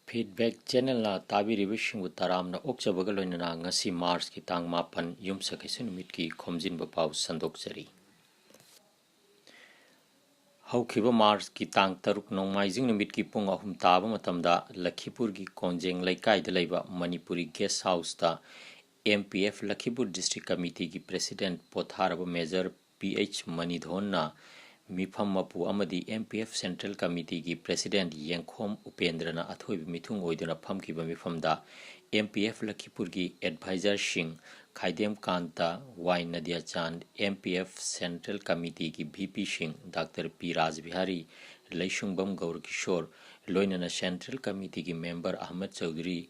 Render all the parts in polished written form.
Feedback channel na tabiribishingu taramna okchabagaloinana ngasi Mars ki tang mapan Yumsakeisa numit ki khomjinba pau sandokjari. Haukiba Mars ki tang taruk nongmaijing numit ki pung ahum taba matamda Lakhipur ki konjeng laikai laiba Manipuri guest house ta MPF Lakhipur District Committee ki President Potharaba Major PH Manidhon na Mifam Mapu Amadi MPF Central Committee ki President Yengkhom Upendrana Athoibi Mithung Oiduna Phamkiba Mifamda MPF Lakhipur ki Advisor Singh Khaidem Kanta Y Nadia Chand MPF Central Committee ki VP Singh Dr. P. Rajbihari Laishungbam Gaur Kishore Loinana Central Committee ki Member Ahmad Chaudhary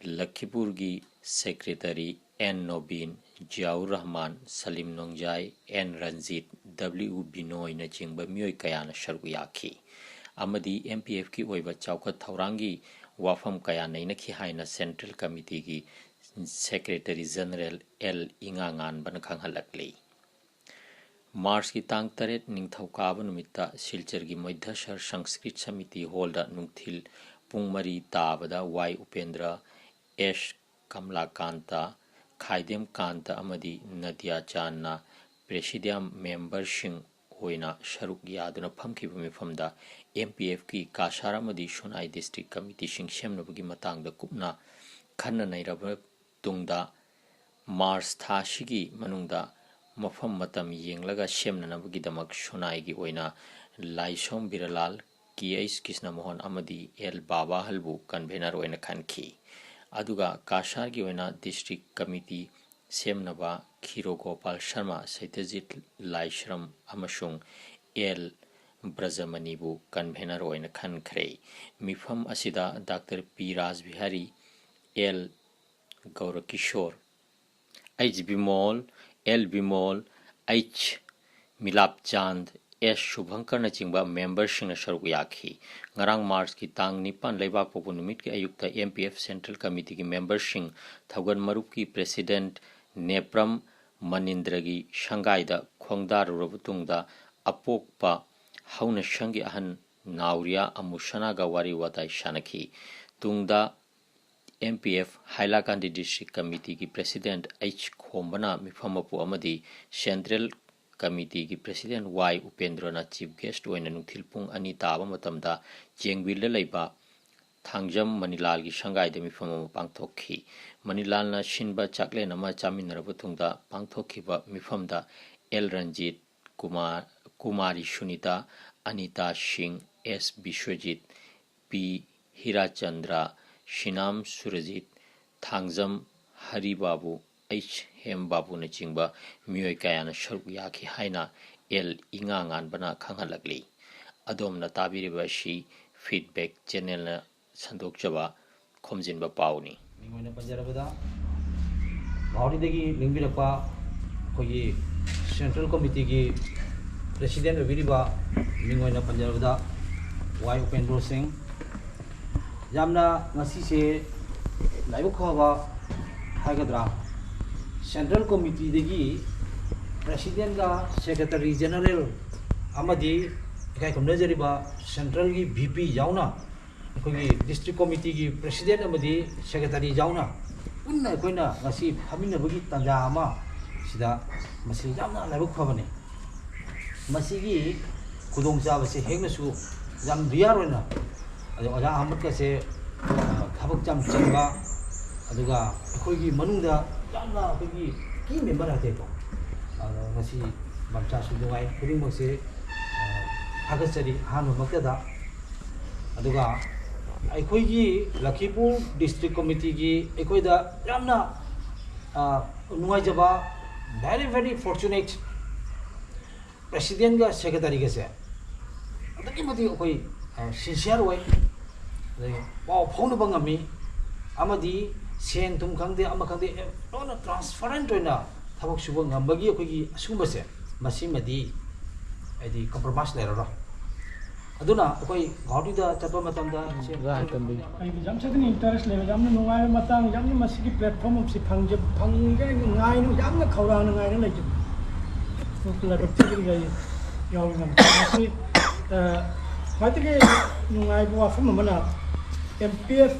Lakhipur ki Secretary N. Nobin, Jiaur Rahman, Salim Nongjai, N. Ranjit, W. Binoy na chingba miyoi kayana sharguyaki. Amadi MPF ki oiba chaukat thaurangi wafam kayana inaki haina Central Committee ki Secretary General L. Ingangan banakang halakli. Mars ki tang taret ning thaukaaba numita Silchar ki Moidhashar Sanskrit Samiti Holda nungthil pungmari taabada Y. Upendra, S. Kamlakanta, Khaidem Kanta Amadi Nadia Channa Presidium Member Singh Hoina Sharuk Yaduna Phamkiba Mifamda MPF ki Kashara Madi Shonai District Committee Singh Semnabagi Matangda Kupna Khanna Nairaba Tungda Mars Thashigi Manungda Mafam Matam Yenglaga Semnanabagidamak Shonai gi Oina Laisom Biralal K.H. Krishna Mohan Amadi L. Baba Halbu Convener Oina Khanki Aduga Kashar ki oina District Committee Semnaba Khiro Gopal Sharma Saitajit Laishram Amashung L. Brajamanibu Convener oina Khankhre Mifam Asida Dr. P. Rajbihari L. Gaurakishore H. Bimol L. Bimol H. Milap Chand S. Shubhankar na chingba member sing na sharuguyaki. Ngarang Mars ki tang nipan laibak popo numit ki ayukta MPF Central Committee ki member sing Thaugan Marup ki President Nepram Manindragi Shangaida Khongdar Rabutungda Apokpa Hauna Shangi Ahan Nauria Amushana Gawari Watai Shanaki Tungda MPF Hailakandi District Committee ki President H. Khombana Mifamapu Amadi Central Committee ki President Y. Upendrana Chief Guest oina nungthil pung ani taba matamda Jengwilda laiba Thangjam Manilal ki Shanghai de mifam pangthokhi Manilal na shinba chakle nama chaminaraba tungda pangthokhiba mifamda L. Ranjit Kumari Shunita Anita Singh S. Bishwajit P. Hirachandra Shinam Surajit Thangjam Haribabu H. Hem Babu na chingba miyoi kayana sharuguyaki haina L. Ingangan bana khanghalagli. Adom na tabiriba shi feedback channel na sandokjaba khomjinba pauni. Mingoina panjarabada Bhauri degi lingbirapa kogi Central Committee ki President Viriba Mingoina panjarabada Y. Upendra Singh Jamna ngasi se laibu khaba hagadra Central Committee degi President ga Secretary General Amadi kai komnajariba Central ki VP jauna kogi District Committee ki President Amadi Secretary jauna unna koina ngasi phamina bagi tanja ama sida masi jamna laibu khabane masigi kudong jaba se hegnasu jam riyarona ado aja ahmad ka se thabak jam changba aduga koigi manungda jamna kogi ki member ate ko ngasi mamcha su dungai kuding mose hagasari hanu makada aduga aikoigi Lakhipur District Committee gi aikoida jamna nungai jaba very fortunate President ga Secretary ga se adaki mati koi sincere way wow phone bangami amadi sen tum khangde ama khangde no transparent oina thabak suba ngambagi akoigi asumase masimadi adi compromise leraro aduna akoi gaudi da chatwa matamda ai jam chadin interest le jam na nungai matang jam ni masigi platform si phangje ngai nu jam na khawra na ngai na lai so la doctor ga yaw ngam si mati ke nungai bu afam mana MPF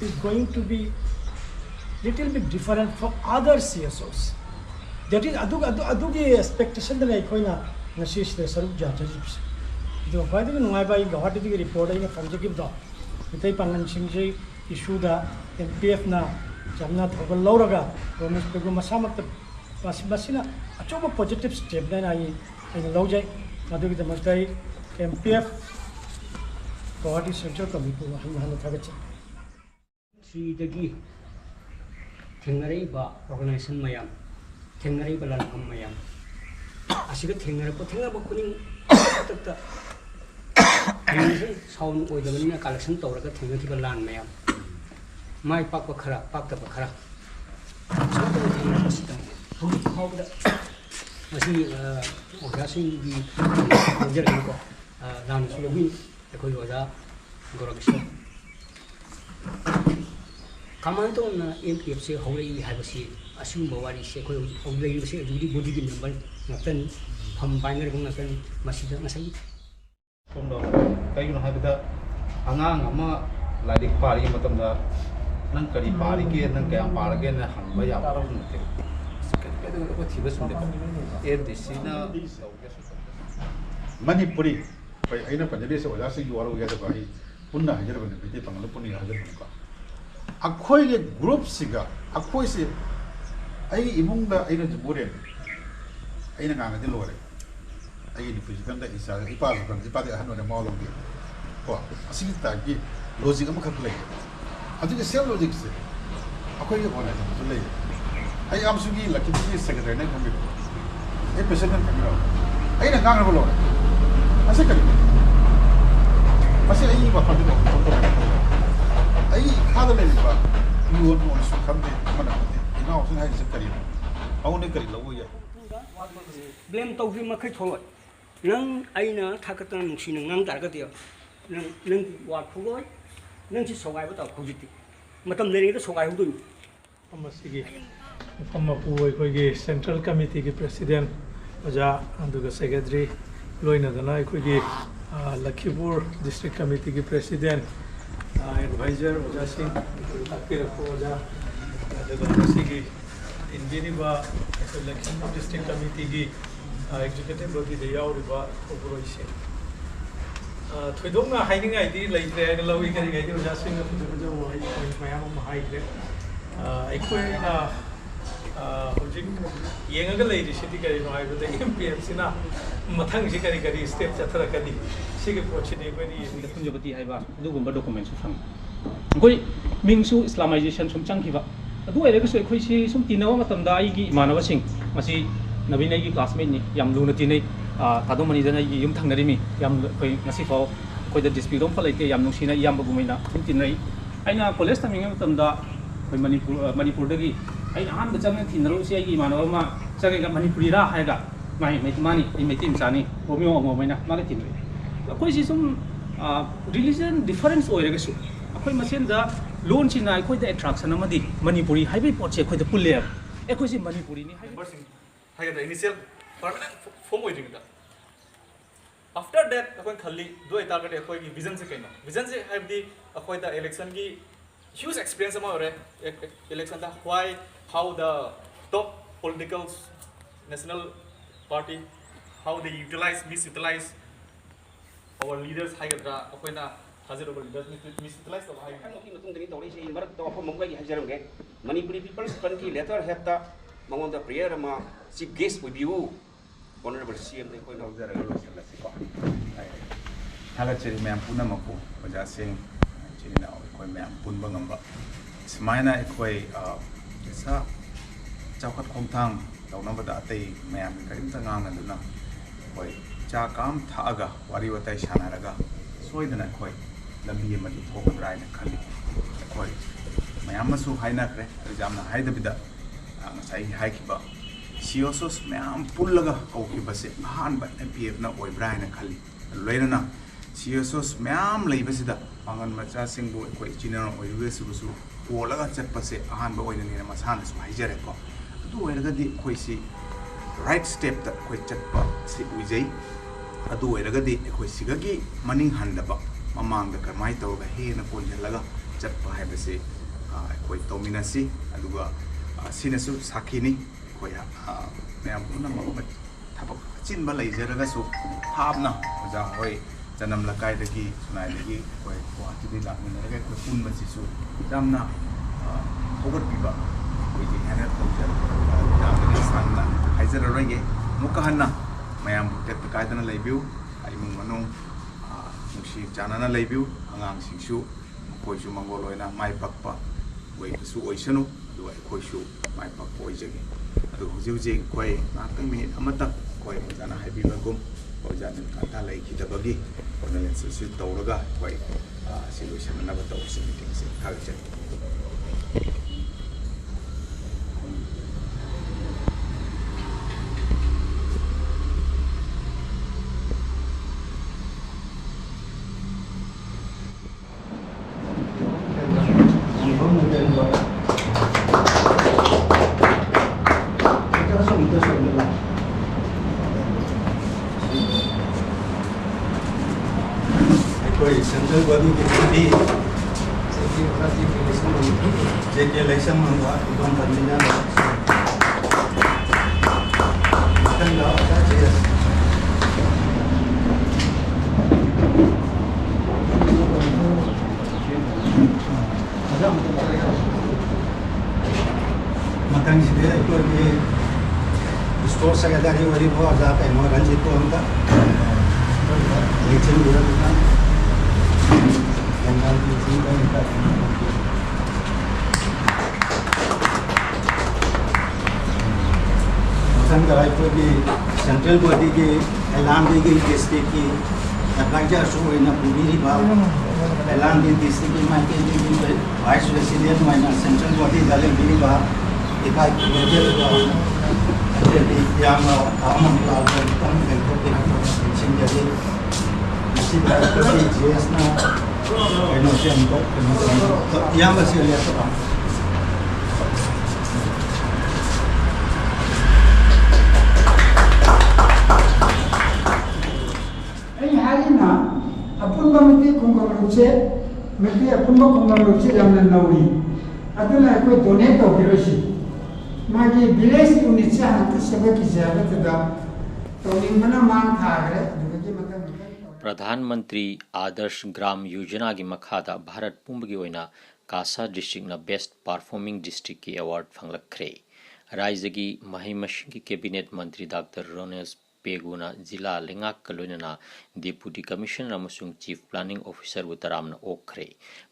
is going to be little bit different from other CSOs. That is adugi expectation that I koina nasi the sarup judges. The why do I buy Guwahati report in a Fanjaki dog? The Pangan Singji issue the MPF na Jamnat over Lauraga, Romus Pegumasamat Masina, a job of positive step then I in Loja, Adu the Mastai MPF Guwahati Central Committee Hana Tagacha. Three the Gi Tingareba organization Mayam, Tingareba Lanham Mayam. I see the Tingarabo Tingabokuning. Sound with the Manina collection to the Tinga land, ma'am. My papa crap, packed up a crap. How the Ogashing the Jericho down to the wind, the Koyoda, Gorabisha. Command on MPFC, holy have a seat, assume what is Seco, only you say, really good number, nothing, combined, nothing, Masida Masai. ꯁꯣꯝꯗ ꯀꯩꯒꯤꯅꯣ ꯍꯥꯏꯕꯗ ꯑꯉꯥꯡ ꯑꯃ ꯂꯥꯏꯔꯤꯛ ꯄꯥꯔꯤꯉꯩ ꯃꯇꯝꯗ ꯅꯪ ꯀꯔꯤ ꯄꯥꯔꯤꯒꯦ ꯅꯪ ꯀꯌꯥꯝ ꯄꯥꯔꯒꯦꯅ ꯍꯪꯕ ꯌꯥꯕ ꯅꯠꯇꯦ ꯀꯩꯗꯧꯅ ꯊꯤꯕ ꯁꯨꯝꯗꯦ ꯑꯦꯟꯗꯤꯁꯤꯅ ꯃꯅꯤꯄꯨꯔꯤ ꯑꯩꯈꯣꯏ ꯑꯩꯅ ꯄꯟꯖꯔꯤꯁꯦ ꯑꯣꯖꯥꯁꯤꯡꯒꯤ ꯋꯥꯔꯧꯒꯗꯕ ꯑꯩ ꯄꯨꯟꯅ ꯍꯥꯏꯖꯔꯕꯅꯤ ꯃꯩꯇꯩ ꯄꯥꯉꯜꯗ ꯄꯨꯟꯅ ꯍꯥꯏꯖꯔꯕꯅꯤꯀꯣ ꯑꯩꯈꯣꯏꯒꯤ ꯒ꯭ꯔꯨꯞꯁꯤꯒ ꯑꯩꯈꯣꯏꯁꯤ ꯑꯩꯒꯤ ꯏꯃꯨꯡꯗ ꯑꯩꯅ ꯖꯨꯕꯨꯔꯦꯟ ꯑꯩꯅ ꯉꯥꯡꯉꯗꯤ ꯂꯣꯏꯔꯦ ꯑꯩꯒꯤ ꯅꯨꯄꯤꯁꯨ ꯈꯪꯗꯦ ꯏꯄꯥꯁꯨ ꯈꯪꯗꯦ ꯏꯄꯥꯗꯤ ꯑꯍꯟ ꯑꯣꯏꯅ ꯃꯋꯥ ꯂꯧꯗꯦ ꯀꯣ ꯑꯁꯤꯒꯤ ꯇꯥꯏꯞꯀꯤ ꯂꯣꯖꯤꯛ ꯑꯃꯈꯛ ꯂꯩ ꯑꯗꯨꯒꯤ ꯁꯦꯜ ꯂꯣꯖꯤꯛꯁꯦ ꯑꯩꯈꯣꯏꯒꯤ ꯑꯣꯔꯒꯅꯥꯏꯖꯦꯁꯟꯁꯨ ꯂꯩ ꯑꯩ ꯌꯥꯝꯁꯨꯒꯤ ꯂꯛꯀꯤꯒꯤ ꯁꯦꯀ꯭ꯔꯦꯇꯔꯤꯅ ꯈꯪꯕꯤꯔꯣ ꯑꯩ ꯄ꯭ꯔꯦꯁꯤꯗꯦꯟꯠ ꯈꯪꯕꯤꯔꯣ ꯑꯩꯅ ꯉꯥꯡꯅꯕ ꯂꯣꯏꯔꯦ ꯑꯁꯤ ꯀꯔꯤꯅꯣ ꯃꯁꯤ ꯑꯩꯒꯤ ꯋꯥꯈꯜꯗ ꯑꯩꯒꯤ ꯏꯈꯥꯗ ꯂꯩꯔꯤꯕ ꯃꯤꯑꯣꯏ ꯑꯣꯏꯔꯁꯨ ꯈꯪꯗꯦ ꯑꯃꯅ ꯈꯪꯗꯦ ꯏꯅꯥꯎꯁꯤꯡ ꯍꯥꯏꯔꯤꯁꯦ ꯀꯔꯤꯅꯣ ꯑꯩꯉꯣꯟꯗ ꯀꯔꯤ ꯂꯧꯕ ꯌꯥꯏ Blame Togi Makai Toy. Nung Aina Takatan Shin Nang Targatia. Nung what Pugoi? Nung is so I without Pugiti. Matam Lady so I do. From a Central Committee President, Oja and the Secretary, Loina the Naikugi, Lakipur District Committee President, Advisor, Oja Singh, Akira, the in Geneva, Lakipur District Committee Executive Body, the Yauriba Corporation. Twidonga hiding ID like the Lowy getting idea of just saying my own high grade. I Younger lady, she carried with the MPFs in a Matangi Karikari steps at Rakadi. She could watch it when he is in the Punjabi Hiva, do documents from Goi Mingsu Islamization from Chankiva. Do I ever say some Tino Matamdai, Manavasing, Masi Navina classmate, Yam Lunatine, Tadomani, Yum Tangarimi, Yam Nasifo, quite the dispute on Palate, Yam Nushina, Yambagumina, Tintinay. I know Colesta Mingamtamda, Manipuri. I am the Chang in Russia, Manoma, Saga Manipura, Haga, my money in my team, Sani, Romeo, Momena, Martin. Of course, some religion difference or a suit. A machine the loans in I quite the attraction of Manipuri, highway porch, quite the puller. Echoes in Manipuri. I had the initial permanent form waiting. After that, I went Kali, do I target a vision second. Vision have the quite the election huge experience about election, why, how the top political national party, how they utilize, misutilize our leaders, misutilize Manipuri People's Country letter have the prayer chief guest with you, Honorable CM. They point out there. Halachiri Mam Punamaku, Wajasing, China, Mam Punbangamba. Smina Equa Sa Chakat Kongtang, number that they Mam Karintanang and Luna. Chakam Taga, Wariwata Shanaraga, Sweden Equa, Lambi Madi Togan Ride and Kali. Equa Mayamasu Hainakre, Jamna Haidabida, Masai Haikiba. She also Mam Pullaga Okibase, Han by MPF na or Brian and Kali. Later, she also Mam Labasida, Mangan Machasing, General or US, or Laga Chapase, Han by Oil and Masanas, my Jericho. Do I the Quasi right step that quite Chapa, sit with Jay. I do I the Quasigagi, Manning Handaba, ꯃꯃꯥꯡꯗ ꯀꯔꯝꯍꯥꯏꯅ ꯇꯧꯔꯒ ꯍꯦꯟꯅ ꯄꯨꯟꯁꯤꯜꯂꯒ ꯆꯠꯄ ꯍꯥꯏꯕꯁꯤ ꯑꯩꯈꯣꯏ ꯇꯧꯃꯤꯟꯅꯁꯤ ꯑꯗꯨꯒ ꯁꯤꯅꯁꯨ ꯁꯥꯈꯤꯅꯤ ꯑꯩꯈꯣꯏ ꯃꯌꯥꯝ ꯄꯨꯝꯅꯃꯛ ꯊꯕꯛ ꯑꯆꯤꯟꯕ ꯂꯩꯖꯔꯒꯁꯨ ꯊꯥꯞꯅ ꯑꯣꯖꯥ ꯍꯣꯏ ꯆꯅꯝ ꯂꯩꯀꯥꯏꯗꯒꯤ ꯁꯨꯃꯥꯏꯅꯗꯒꯤ ꯑꯩꯈꯣꯏ ꯒꯨꯋꯥꯍꯥꯇꯤꯗꯒꯤ ꯂꯥꯛꯃꯤꯟꯅꯔꯒ ꯑꯩꯈꯣꯏ ꯄꯨꯟꯕꯁꯤꯁꯨ ꯌꯥꯝꯅ ꯍꯧꯒꯠꯄꯤꯕ ꯑꯣꯏꯗꯦ ꯍꯥꯏꯅ ꯌꯥꯝꯅ ꯁꯥꯡꯅ ꯍꯥꯏꯖꯔꯔꯣꯏꯒꯦ ꯑꯃꯨꯛꯀ ꯍꯟꯅ ꯃꯌꯥꯝꯕꯨ ꯇꯦꯛꯇ ꯀꯥꯏꯗꯅ ꯂꯩꯕꯤꯌꯨ ꯏꯃꯨꯡ ꯃꯅꯨꯡ ꯅꯨꯡꯁꯤ ꯆꯥꯟꯅꯅ ꯂꯩꯕꯤꯌꯨ ꯑꯉꯥꯡꯁꯤꯡꯁꯨ ꯃꯈꯣꯏꯁꯨ ꯃꯪꯒꯣꯜ ꯑꯣꯏꯅ ꯃꯥꯏ ꯄꯥꯛꯄ ꯑꯣꯏꯕꯁꯨ ꯑꯣꯏꯁꯅꯨ ꯑꯗꯨꯒ ꯑꯩꯈꯣꯏꯁꯨ ꯃꯥꯏ ꯄꯥꯛꯄ ꯑꯣꯏꯖꯒꯦ ꯑꯗꯨ ꯍꯧꯖꯤꯛ ꯍꯧꯖꯤꯛ ꯑꯩꯈꯣꯏ ꯉꯥꯏꯍꯥꯛꯇꯪ ꯃꯤꯅꯤꯠ ꯑꯃꯇꯪ ꯑꯩꯈꯣꯏ ꯑꯣꯖꯥꯅ ꯍꯥꯏꯕꯤꯕꯒꯨꯝ ꯑꯣꯖꯥꯅ ꯀꯥꯟꯇꯥ ꯂꯩꯈꯤꯗꯕꯒꯤ ꯑꯣꯔꯒꯅꯥꯏꯖꯦꯁꯟꯁꯤ ꯇꯧꯔꯒ ꯑꯩꯈꯣꯏ ꯁꯤ ꯂꯣꯏꯁꯤꯟꯅꯅꯕ ꯇꯧꯕꯁꯤ ꯃꯤꯇꯤꯡꯁꯤ ꯊꯥꯒꯠꯆꯔꯤ कोई सेंट्रल बॉडी की भी जेके इलेक्शन में हुआ इवन बंदिना कंगा अच्छा चाहिए मतंग से कोई भी स्टोर सेक्रेटरी वाली बहुत ज़्यादा है मगर रंजित को उनका इलेक्शन हुआ था सेंट्रल बॉडी के ऐलान दी गई डिस्ट्रिक्ट की एडवाइजर शो इन पूरी ऐलान दी डिस्ट्रिक्ट की वाइस प्रेसिडेंट माइना सेंट्रल बॉडी दले मेरी बात इकाई major yang aman melakukan sehingga masih berada di JS-nya Indonesia untuk yang masih lihat orang. Ini hari na apun bamiti kungkong luce, mesti apun kungkong luce jangan nauri. Atulah aku donate to hiroshi. मागी village unit से हाथ सेवा की ज़रूरत है तो निम्न मांग था अगर प्रधानमंत्री आदर्श ग्राम योजना की मखादा भारत पुंब की ओइना कासा डिस्ट्रिक्ट ना बेस्ट परफॉर्मिंग डिस्ट्रिक्ट की अवार्ड फंगलखरे राज्य की महिमशिंग की कैबिनेट मंत्री डॉक्टर रोनेस पेगुना जिला लेंगाक कलोइना डिप्यूटी कमिश्नर अमसुंग चीफ प्लानिंग ऑफिसर उतरामना ओखरे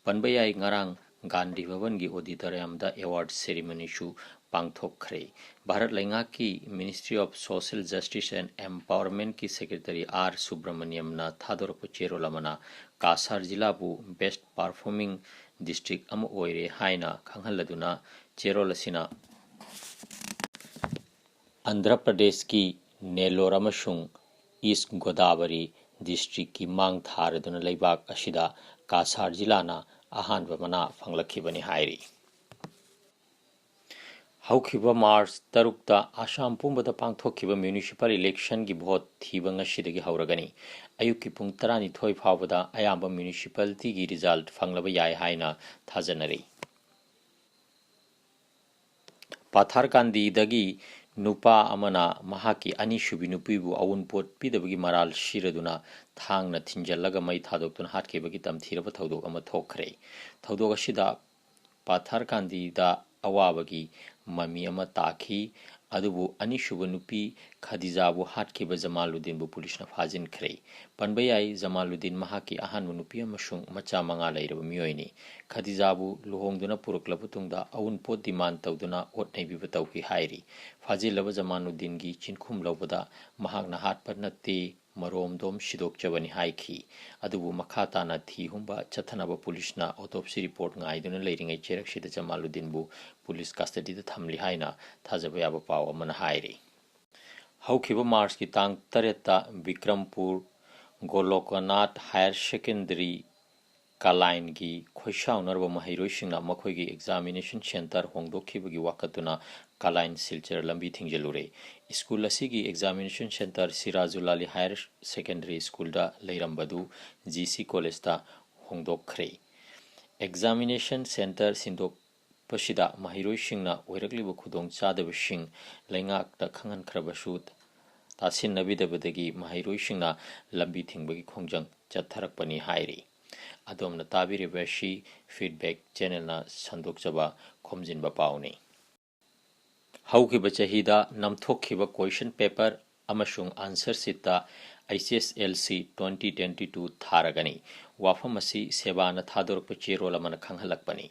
पनबयाई ngarang गांधी भवन की ऑडिटोरियम दा अवार्ड सेरेमनी शु पांगथोखरे भारत लेंगाक की ministry of social justice and empowerment की सेक्रेटरी आर सुब्रमण्यम ना थादोरप चेरोलमना कासार जिलाबु बेस्ट परफॉर्मिंग डिस्ट्रिक्ट अम ओइरे हाइना खंगहलदुना चेरोलसिना आंध्र प्रदेश की नेलोर अमसुंग ईस्ट गोदावरी डिस्ट्रिक्ट की मांग थारदुना लेबाक असिदा कासार जिलाना अहानब मना फंगलखिबनी हाइरी हौखिबा मार्च 3 आसाम पुंबदा पांगथोखिबा म्युनिसिपल इलेक्शन की भोट थीबा ngasiदगी हौरगनी अयुक्की पुंग 12 फावदा अयाम्बा म्युनिसिपलिटी की रिजल्ट फंगलबा याय हाइना थाजनरी पाथारकांदीदगी नुपा अमना महाकी अनिसुबी नुपीबु अवुनपोट पीदबगी मराल शिरदुना थांगना थिंजल्लगा मई थादोक्तुना हाटकेबगी तमथीरबा थौदोक अमा थोखरे थौदोक असिदा पाथारकांदीदा अवाबगी ममी अमा ताखी अदुबु अनिसुबा नुपी खदीजाबु हाटकेबा जमालुद्दीनबु पुलिसना फाजिनखरे पनबयाई जमालुद्दीन महाकी अहानबु नुपी अमसुंग मचा मंगा लैरबा मियोइनी खदीजाबु लुहोंगदुना पुरकलबु तुंगदा अवुनपोट डिमांड तौदुना ओटनैबिबा तौकी हाइरी फाजिलबा जमालुद्दीन की चिनखुम लौबदा महाकना हाटपा नत्ते मरोमदोम सिदोकचबनी हाइखी अदुबु मखाताना थी हुंबा चथनबा पुलिसना autopsy report ngaiduna leiringai cherakshida जमालुद्दीनबु पुलिस कस्टडीदा थमली हाइना थाजबा याबा पाव अमना हाइरी हौखिबा मार्च की तांग 3 Bikrampur Goloknath higher secondary Kalain gi khoisaunar mahairoisingna makhoi examination center hongdokhibagi wakatuna Kalain Silcher lambi thingjelure school asigi examination center Sirajulali Higher Secondary School da leirambadu GC College da hongdokhre examination center sindok pasida mahairoisingna oiraklibu khudong chadabasing laingak da khangan khrabasu tasin nabidabadagi mahairoisingna lambi thingbagi khongjang chatharakpani hairi adom tabiri bashi feedback channel na sandok jaba khomjinba pauni haukiba chahida namthokhiba question paper amasung answer sita ICSLC 2022 tharagani wafam asi sebana thadorpa cherola mana khanghalakpani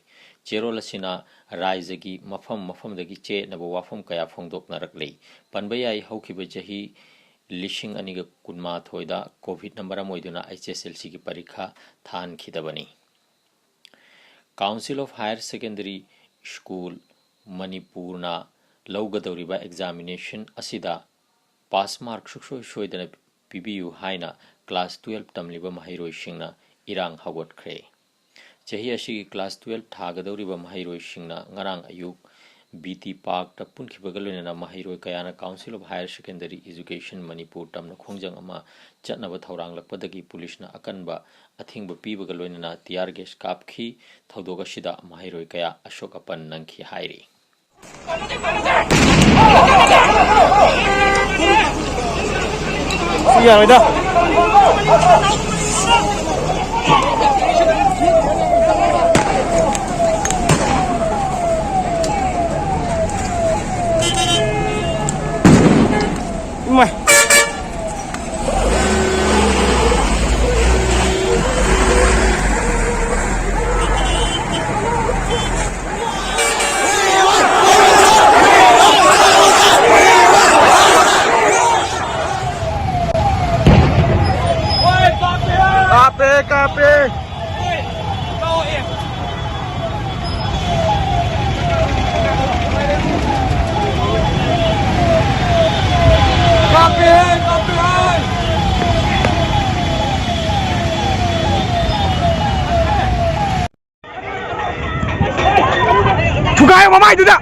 cherola sina raizagi mafam dagi che naba wafam kaya phongdok narakle panbayai haukiba jahi Lishing aniga kunma thoida COVID number moiduna HSLC ki parikha than khidabani Council of Higher Secondary School Manipur na laugadoriba examination asida pass mark shoidana PBU haina class 12 tamliba mahairoisingna irang hawat khre chahi asi class 12 thagadoriba mahairoisingna ngarang ayuk BT Park tapun kibagaluna mahiroi kayana Council of Higher Secondary Education Manipur tamna khongjang ama chatnaba thaurang lakpadagi police na akanba athingba pibagaluna tiar gas kapkhi thaudoga sida mahiroi kaya ashokapan nangki hairi Tugayo mamai duda.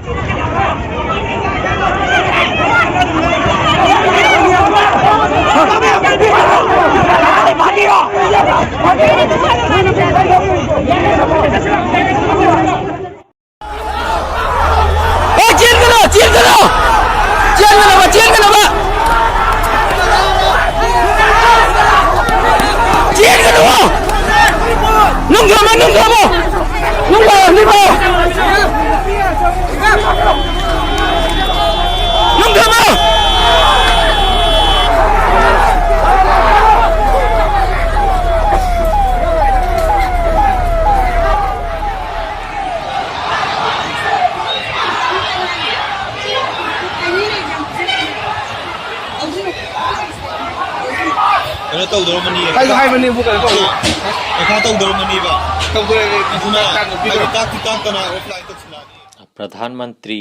प्रधान मंत्री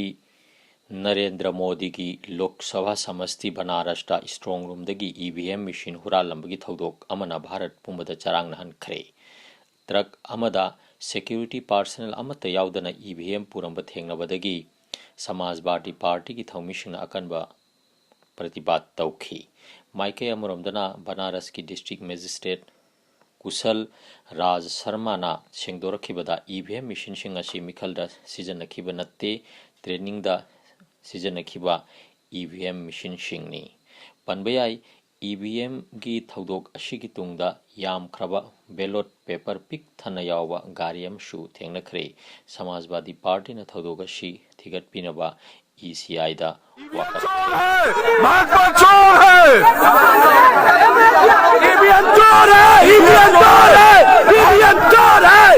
नरेंद्र मोदी की लोकसभा समष्टि Banaras strong room दगी EVM machine हुरालंबगी थौदोक अमना भारत पुंबदा चरांग नहनख्रे ट्रक अमदा सिक्योरिटी पर्सनल अमत यावदना EVM पुरंब थेंगनबदगी समाजवादी पार्टी की थौमिशिंग अकनबा प्रतिबाद तौखी माइके अमरोमदना बनारस की डिस्ट्रिक्ट मजिस्ट्रेट कुशल राज शर्मा ना सेंगदोरखिबदा EVM मशीन सिंग असि मिखलदा सिजनखिबा नत्ते ट्रेनिंग दा सिजनखिबा EVM मशीन सिंगनी पनबयाई EVM की थौदोक असि की तुंगदा याम खरबा बैलेट पेपर पिक थना यावबा गारी अमसु थेंगनखरे समाजवादी पार्टी ना थौदोक असि थिगतपिनबा ECI दा वाकत महात्मा चोर है EVM चोर है EVM चोर है EVM चोर है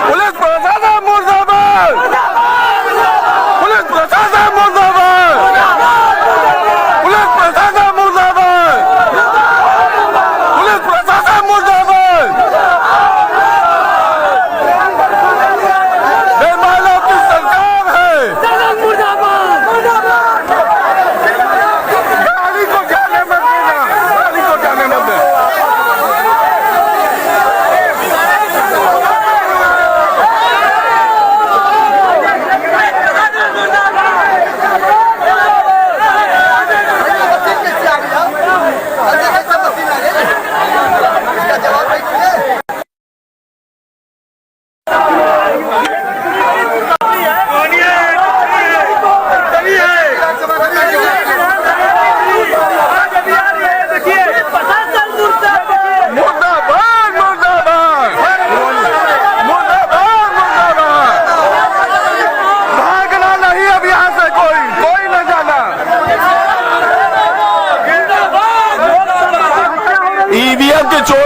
पुलिस प्रशासन मुर्दाबाद पुलिस प्रशासन मुर्दाबाद पुलिस प्रशासन मुर्दाबाद पुलिस प्रशासन मुर्दाबाद बेमानों की सरकार है गाड़ी को जाने मत देना गाड़ी को जाने मत दे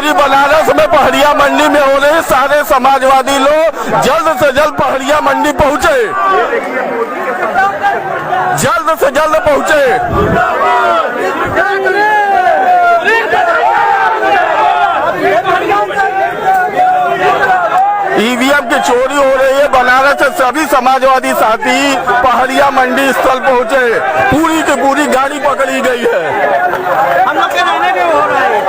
चोरी बनारस में पहड़िया मंडी में हो रही। सारे समाजवादी लोग जल्द से जल्द पहड़िया मंडी पहुंचे, जल्द से जल्द पहुंचे। ईवीएम की चोरी हो रही है। बनारस से सभी समाजवादी साथी पहड़िया मंडी स्थल पहुंचे, पूरी की पूरी गाड़ी पकड़ी गई है। हम लोग के रहने में हो रहा है।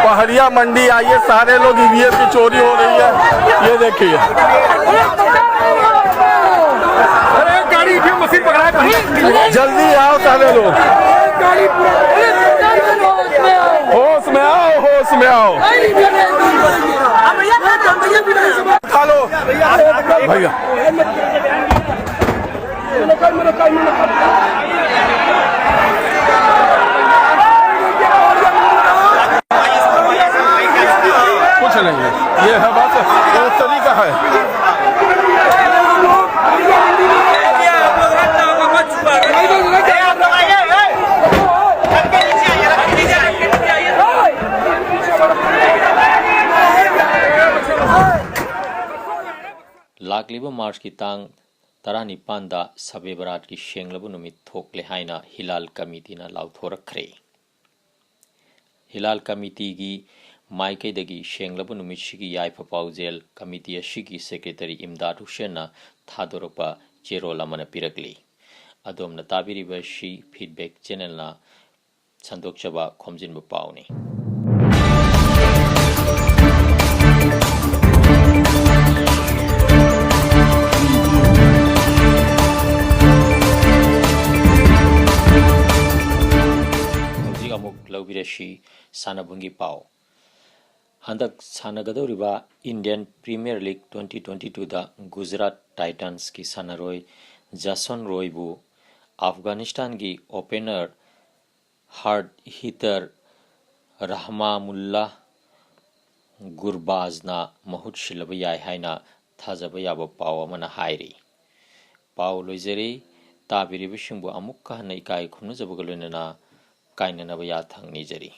पहड़िया मंडी आइए, सारे लोग ईवीएम की चोरी हो रही है। ये देखिए, अरे गाड़ी की मशीन पकड़ा, जल्दी आओ सारे लोग, होश में आओ, होश में आओ। खा लो भैया। कुछ नहीं है, ये है बात, ये तरीका है। लाकलिबा मार्च की तांग तरानी पांदा सबे बरात की शेंगलबु नुमित थोकले हाइना हिलाल कमिटी ना लाउथोरखरे। हिलाल कमिटी की माइकैदगी शेंगलबु नुमित शिगी याइफा पाउजेल कमिटी अशिगी सेक्रेटरी इमदाद हुसैन थादोरपा चेरोल अमन पिरकली। अदोमना ताबिरिबा शि फीडबैक चैनल ना संदोकचबा खोमजिनबा पाउनी। लौबिरशी सानाबुंगी पाओ। हंदक सानागदौरिबा इंडियन प्रीमियर लीग 2022 दा गुजरात टाइटन्स की सानारोय जसन रॉयबू अफगानिस्तान की ओपनर हार्ड हिटर रहमामुल्लाह गुरबाजना महुत शिलब याय हाइना थाजब याब पाओ अमना हायरी। पाओ लोइजरी ताबिरिबिसिंबु अमुक कहना इकाय खुमनजबगलोनना कायननबा याथांग निजरी।